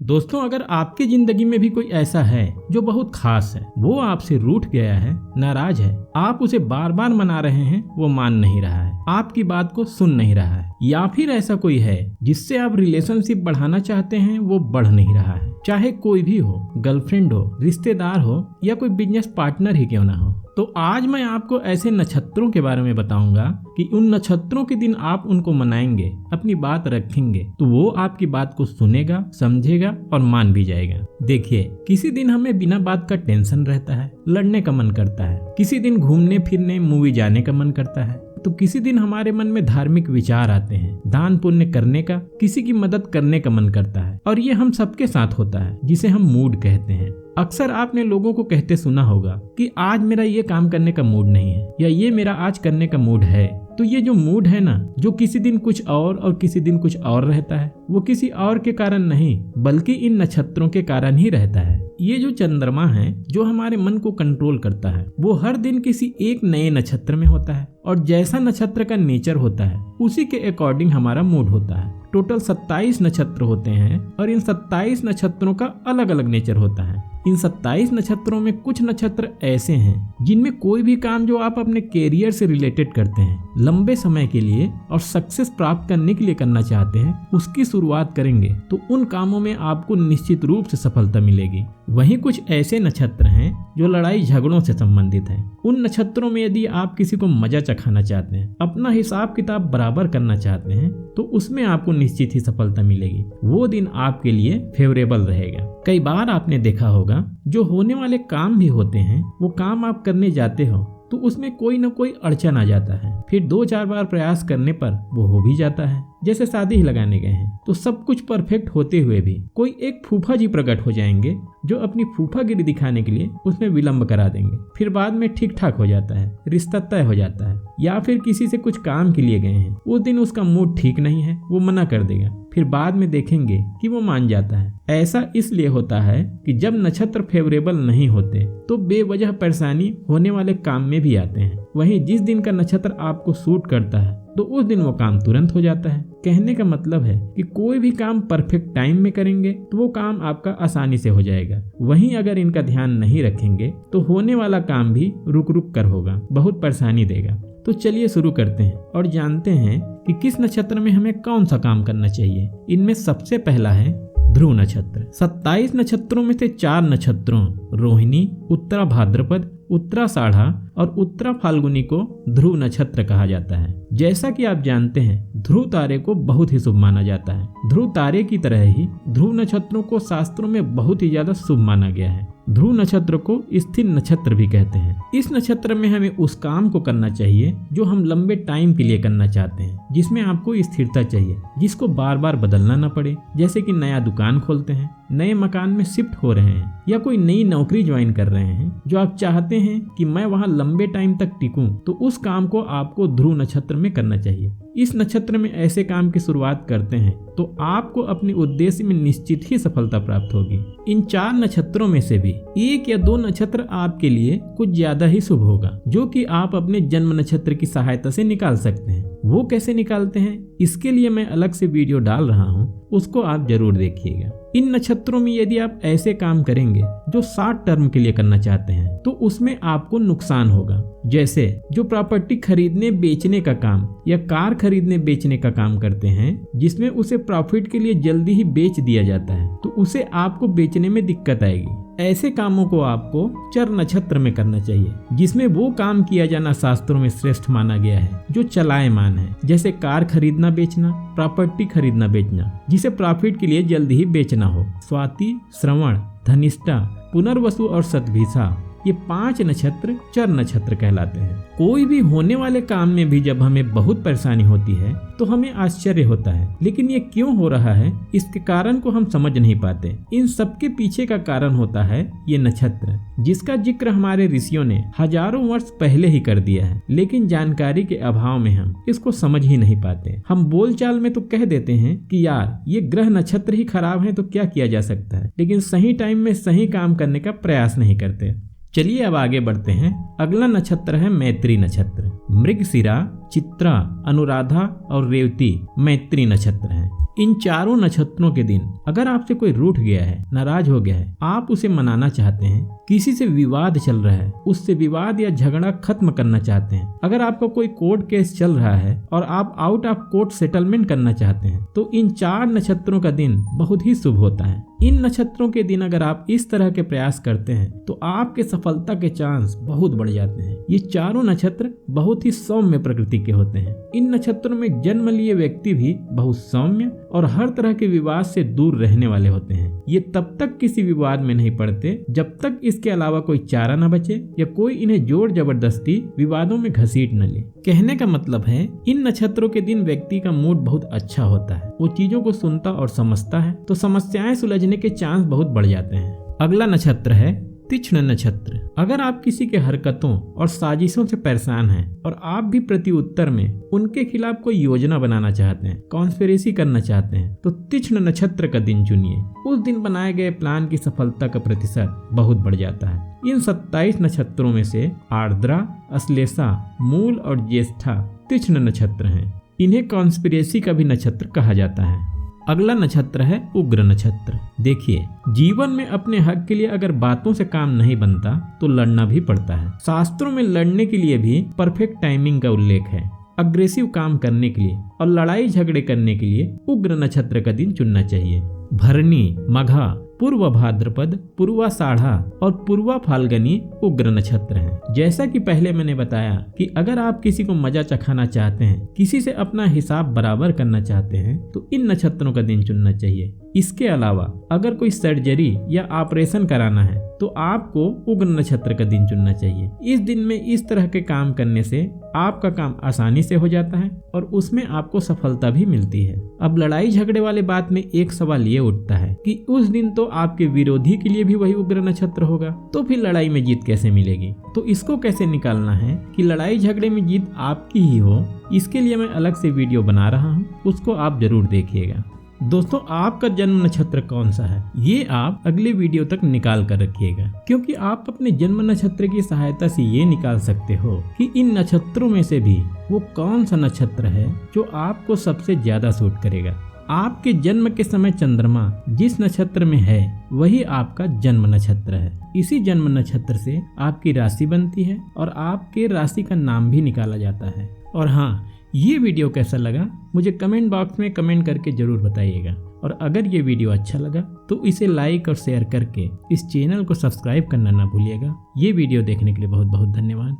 दोस्तों, अगर आपकी जिंदगी में भी कोई ऐसा है जो बहुत खास है, वो आपसे रूठ गया है, नाराज है, आप उसे बार बार मना रहे हैं, वो मान नहीं रहा है, आपकी बात को सुन नहीं रहा है, या फिर ऐसा कोई है जिससे आप रिलेशनशिप बढ़ाना चाहते हैं, वो बढ़ नहीं रहा है, चाहे कोई भी हो, गर्लफ्रेंड हो, रिश्तेदार हो या कोई बिजनेस पार्टनर ही क्यों ना हो, तो आज मैं आपको ऐसे नक्षत्रों के बारे में बताऊंगा कि उन नक्षत्रों के दिन आप उनको मनाएंगे, अपनी बात रखेंगे, तो वो आपकी बात को सुनेगा, समझेगा और मान भी जाएगा। देखिए, किसी दिन हमें बिना बात का टेंशन रहता है, लड़ने का मन करता है, किसी दिन घूमने फिरने मूवी जाने का मन करता है, तो किसी दिन हमारे मन में धार्मिक विचार आते हैं, दान पुण्य करने का, किसी की मदद करने का मन करता है, और ये हम सबके साथ होता है, जिसे हम मूड कहते हैं। अक्सर आपने लोगों को कहते सुना होगा कि आज मेरा ये काम करने का मूड नहीं है, या ये मेरा आज करने का मूड है। तो ये जो मूड है ना, जो किसी दिन कुछ और किसी दिन कुछ और रहता है, वो किसी और के कारण नहीं, बल्कि इन नक्षत्रों के कारण ही रहता है। ये जो चंद्रमा है, जो हमारे मन को कंट्रोल करता है, वो हर दिन किसी एक नए नक्षत्र में होता है, और जैसा नक्षत्र का नेचर होता है, उसी के अकॉर्डिंग हमारा मूड होता है। टोटल 27 नक्षत्र होते हैं, और इन 27 नक्षत्रों का अलग अलग नेचर होता है। इन 27 नक्षत्रों में कुछ नक्षत्र ऐसे हैं जिनमें कोई भी काम जो आप अपने कैरियर से रिलेटेड करते हैं, लंबे समय के लिए और सक्सेस प्राप्त करने के लिए करना चाहते हैं, उसकी शुरुआत करेंगे तो उन कामों में आपको निश्चित रूप से सफलता मिलेगी। वहीं कुछ ऐसे नक्षत्र हैं जो लड़ाई झगड़ों से संबंधित हैं। उन नक्षत्रों में यदि आप किसी को मजा चखाना चाहते हैं, अपना हिसाब किताब बराबर करना चाहते हैं, तो उसमें आपको निश्चित ही सफलता मिलेगी। वो दिन आपके लिए फेवरेबल रहेगा। कई बार आपने देखा होगा, जो होने वाले काम भी होते हैं, वो काम आप करने जाते हो तो उसमें कोई न कोई अड़चन आ जाता है, फिर 2-4 बार प्रयास करने पर वो हो भी जाता है। जैसे शादी ही लगाने गए हैं, तो सब कुछ परफेक्ट होते हुए भी कोई एक फूफा जी प्रकट हो जाएंगे, जो अपनी फूफागिरी दिखाने के लिए उसमें विलंब करा देंगे, फिर बाद में ठीक ठाक हो जाता है, रिश्ता तय हो जाता है। या फिर किसी से कुछ काम के लिए गए हैं, उस दिन उसका मूड ठीक नहीं है, वो मना कर देगा, फिर बाद में देखेंगे कि वो मान जाता है। ऐसा इसलिए होता है कि जब नक्षत्र फेवरेबल नहीं होते तो बेवजह परेशानी होने वाले काम में भी आते हैं। वहीं जिस दिन का नक्षत्र आपको सूट करता है, तो उस दिन वो काम तुरंत हो जाता है। कहने का मतलब है कि कोई भी काम परफेक्ट टाइम में करेंगे तो वो काम आपका आसानी से हो जाएगा। वहीं अगर इनका ध्यान नहीं रखेंगे तो होने वाला काम भी रुक रुक कर होगा, बहुत परेशानी देगा। तो चलिए शुरू करते हैं और जानते हैं कि किस नक्षत्र में हमें कौन सा काम करना चाहिए। इनमें सबसे पहला है ध्रुव नक्षत्र। 27 नक्षत्रों में से 4 नक्षत्रों रोहिणी, उत्तरा भाद्रपद, उत्तराषाढ़ा और उत्तरा फाल्गुनी को ध्रुव नक्षत्र कहा जाता है। जैसा कि आप जानते हैं, ध्रुव तारे को बहुत ही शुभ माना जाता है। ध्रुव तारे की तरह ही ध्रुव नक्षत्रों को शास्त्रों में बहुत ही ज्यादा शुभ माना गया है। ध्रुव नक्षत्र को स्थिर नक्षत्र भी कहते हैं। इस नक्षत्र में हमें उस काम को करना चाहिए जो हम लंबे टाइम के लिए करना चाहते हैं, जिसमें आपको स्थिरता चाहिए, जिसको बार बार बदलना न पड़े। जैसे कि नया दुकान खोलते हैं, नए मकान में शिफ्ट हो रहे हैं, या कोई नई नौकरी ज्वाइन कर रहे हैं, जो आप चाहते हैं कि मैं वहां लंबे टाइम तक टिकूं, तो उस काम को आपको ध्रुव नक्षत्र में करना चाहिए। इस नक्षत्र में ऐसे काम की शुरुआत करते हैं तो आपको अपने उद्देश्य में निश्चित ही सफलता प्राप्त होगी। इन 4 नक्षत्रों में से भी 1 या 2 नक्षत्र आपके लिए कुछ ज्यादा ही शुभ होगा, जो कि आप अपने जन्म नक्षत्र की सहायता से निकाल सकते हैं। वो कैसे निकालते हैं, इसके लिए मैं अलग से वीडियो डाल रहा हूँ, उसको आप जरूर देखिएगा। इन नक्षत्रों में यदि आप ऐसे काम करेंगे जो शॉर्ट टर्म के लिए करना चाहते हैं, तो उसमें आपको नुकसान होगा। जैसे जो प्रॉपर्टी खरीदने बेचने का काम या कार खरीदने बेचने का काम करते हैं, जिसमें उसे प्रॉफिट के लिए जल्दी ही बेच दिया जाता है, तो उसे आपको बेचने में दिक्कत आएगी। ऐसे कामों को आपको चर नक्षत्र में करना चाहिए, जिसमें वो काम किया जाना शास्त्रों में श्रेष्ठ माना गया है जो चलायमान है। जैसे कार खरीदना बेचना, प्रॉपर्टी खरीदना बेचना, जिसे प्रॉफिट के लिए जल्दी ही बेचना हो। स्वाति, श्रवण, धनिष्ठा, पुनर्वसु और शतभिषा, ये 5 नक्षत्र चर नक्षत्र कहलाते हैं। कोई भी होने वाले काम में भी जब हमें बहुत परेशानी होती है तो हमें आश्चर्य होता है, लेकिन ये क्यों हो रहा है, इसके कारण को हम समझ नहीं पाते। इन सबके पीछे का कारण होता है ये नक्षत्र, जिसका जिक्र हमारे ऋषियों ने हजारों वर्ष पहले ही कर दिया है, लेकिन जानकारी के अभाव में हम इसको समझ ही नहीं पाते। हम बोलचाल में तो कह देते हैं कि यार ये ग्रह नक्षत्र ही खराब है तो क्या किया जा सकता है, लेकिन सही टाइम में सही काम करने का प्रयास नहीं करते। चलिए अब आगे बढ़ते हैं। अगला नक्षत्र है मैत्री नक्षत्र। मृगशिरा, चित्रा, अनुराधा और रेवती मैत्री नक्षत्र हैं। इन चारों नक्षत्रों के दिन अगर आपसे कोई रूठ गया है, नाराज हो गया है, आप उसे मनाना चाहते हैं, किसी से विवाद चल रहा है, उससे विवाद या झगड़ा खत्म करना चाहते हैं, अगर आपका कोई कोर्ट केस चल रहा है और आप आउट ऑफ कोर्ट सेटलमेंट करना चाहते हैं, तो इन 4 नक्षत्रों का दिन बहुत ही शुभ होता है। इन नक्षत्रों के दिन अगर आप इस तरह के प्रयास करते हैं तो आपके सफलता के चांस बहुत बढ़ जाते हैं। ये चारों नक्षत्र बहुत ही सौम्य प्रकृति के होते हैं। इन नक्षत्रों में जन्म लिए व्यक्ति भी बहुत सौम्य और हर तरह के विवाद से दूर रहने वाले होते हैं। ये तब तक किसी विवाद में नहीं पड़ते जब तक इसके अलावा कोई चारा न बचे या कोई इन्हें जोर जबरदस्ती विवादों में घसीट न ले। कहने का मतलब है इन नक्षत्रों के दिन व्यक्ति का मूड बहुत अच्छा होता है, वो चीजों को सुनता और समझता है, तो समस्याएं सुलझने के चांस बहुत बढ़ जाते हैं। अगला नक्षत्र है तीक्ष्ण नक्षत्र। अगर आप किसी के हरकतों और साजिशों से परेशान हैं और आप भी प्रति उत्तर में उनके खिलाफ कोई योजना बनाना चाहते हैं, कॉन्स्पिरेसी करना चाहते हैं, तो तीक्ष्ण नक्षत्र का दिन चुनिए। उस दिन बनाए गए प्लान की सफलता का प्रतिशत बहुत बढ़ जाता है। इन 27 नक्षत्रों में से आर्द्रा, अश्लेषा, मूल और ज्येष्ठा तीक्ष्ण नक्षत्र हैं। इन्हें कॉन्स्पिरेसी का भी नक्षत्र कहा जाता है। अगला नक्षत्र है उग्र नक्षत्र। देखिए, जीवन में अपने हक के लिए अगर बातों से काम नहीं बनता तो लड़ना भी पड़ता है। शास्त्रों में लड़ने के लिए भी परफेक्ट टाइमिंग का उल्लेख है। अग्रेसिव काम करने के लिए और लड़ाई झगड़े करने के लिए उग्र नक्षत्र का दिन चुनना चाहिए। भरणी, मघा, पूर्व भाद्रपद, पूर्वाषाढ़ा और पूर्वा फाल्गुनी उग्र नक्षत्र हैं। जैसा कि पहले मैंने बताया कि अगर आप किसी को मजा चखाना चाहते हैं, किसी से अपना हिसाब बराबर करना चाहते हैं, तो इन नक्षत्रों का दिन चुनना चाहिए। इसके अलावा अगर कोई सर्जरी या ऑपरेशन कराना है तो आपको उग्र नक्षत्र का दिन चुनना चाहिए। इस दिन में इस तरह के काम करने से आपका काम आसानी से हो जाता है और उसमें आपको सफलता भी मिलती है। अब लड़ाई झगड़े वाले बात में एक सवाल ये उठता है कि उस दिन तो आपके विरोधी के लिए भी वही उग्र नक्षत्र होगा, तो फिर लड़ाई में जीत कैसे मिलेगी? तो इसको कैसे निकालना है कि लड़ाई झगड़े में जीत आपकी ही हो, इसके लिए मैं अलग से वीडियो बना रहा हूँ, उसको आप जरूर देखिएगा। दोस्तों, आपका जन्म नक्षत्र कौन सा है ये आप अगले वीडियो तक निकाल कर रखिएगा, क्योंकि आप अपने जन्म नक्षत्र की सहायता से ये निकाल सकते हो कि इन नक्षत्रों में से भी वो कौन सा नक्षत्र है जो आपको सबसे ज्यादा सूट करेगा। आपके जन्म के समय चंद्रमा जिस नक्षत्र में है वही आपका जन्म नक्षत्र है। इसी जन्म नक्षत्र से आपकी राशि बनती है और आपके राशि का नाम भी निकाला जाता है। और हाँ, ये वीडियो कैसा लगा मुझे कमेंट बॉक्स में कमेंट करके जरूर बताइएगा। और अगर ये वीडियो अच्छा लगा तो इसे लाइक और शेयर करके इस चैनल को सब्सक्राइब करना ना भूलिएगा। ये वीडियो देखने के लिए बहुत बहुत धन्यवाद।